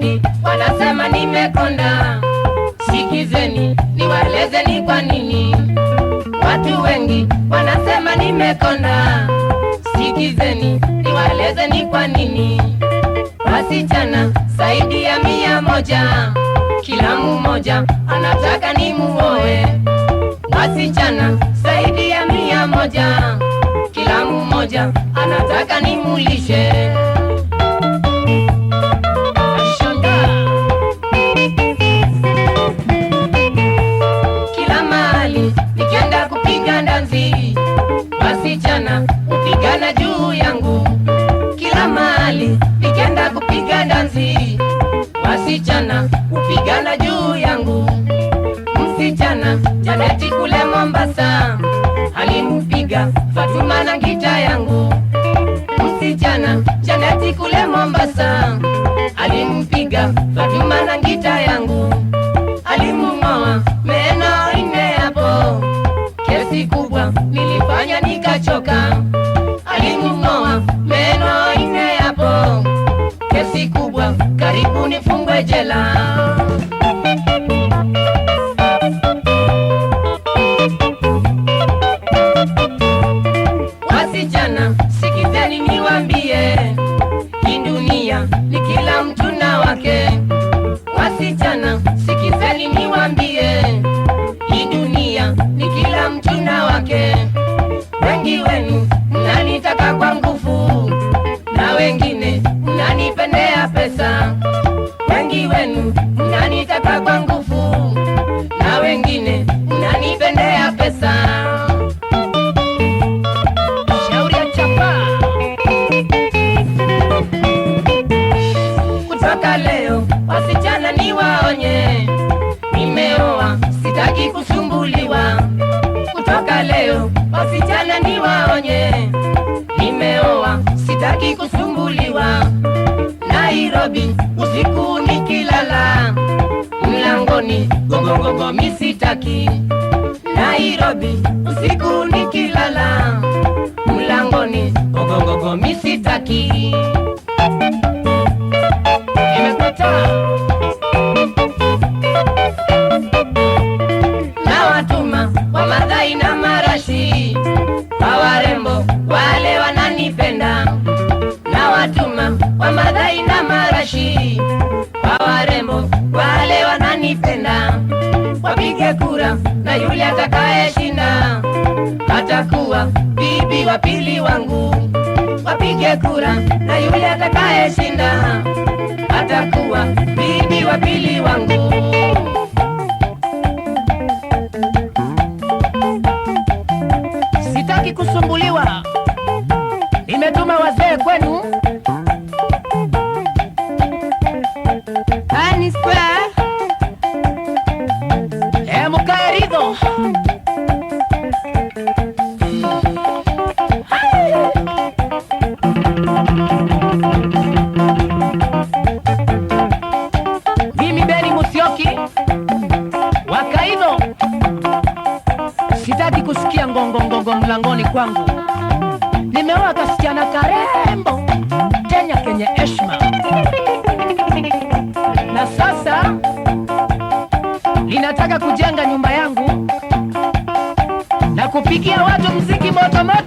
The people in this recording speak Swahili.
wengi wanasema nimekonda, sikizeni niwaeleze ni kwa nini. Watu wengi wanasema nimekonda, sikizeni niwaeleze ni kwa nini. Wasichana zaidi ya 100, kila mmoja anataka nimuoe. Wasichana zaidi ya 100, kila mmoja anataka nimulishe. Kila mahali nikienda kupiga dansi, wasichana upigana juu yangu. Kila mahali nikienda kupiga dansi, wasichana upigana juu yangu. Msichana Janeti kule Mombasa alimupiga Fatuma na ngita yangu. Msichana Janeti kule Mombasa alimupiga Fatuma na ngita yangu. Alimung'oa meno 4 hapo, kesi kubwa nilifanya nikachoka. Alimung'oa meno 4 hapo, kesi kubwa karibu nifungwe jela. Wasichana sikizeni niwaambie, hii dunia ni kila mtu na wake. Wasichana sikizeni niwaambie, hii dunia ni kila mtu na wake. Wengi wenu mnanitaka kwa nguvu, na wengine mnanipendea pesa. Wengi wenu mnanitaka kwa nguvu, na wengine mnanipendea pesa. Shauri ya chapa. Kutoka leo wasichana niwaonye, nimeoa sitaki kusumbuliwa. Kutoka leo wasichana niwaonye, nimeoa sitaki kusumbuliwa. Nairobi usiku nikilala, mlangoni gogongogo misitaki. Nairobi usiku nikilala, mlangoni gogongogo misitaki. Nimepata na watuma wa Madhai na Marashi, kwa warembo wale wananipenda. Na watuma wa Madhai na Marashi, kwa warembo wale wananipenda. Wapige kura na yule atakayeshinda atakuwa bibi wa pili wangu. Wapige kura na yule atakayeshinda atakuwa bibi wa pili wangu. Sitaki kusumbuliwa, nimetuma wazee kwenu. Anispa mukae ridho. Mimi Beni Musyoki wakaidho, sitaki kusikia ngongongongo mlangoni kwangu. Nimeoa kasichana karembo Kenya kenye heshima, na sasa ninataka kujenga nyumba yangu na kupigia watu mziki moto moto.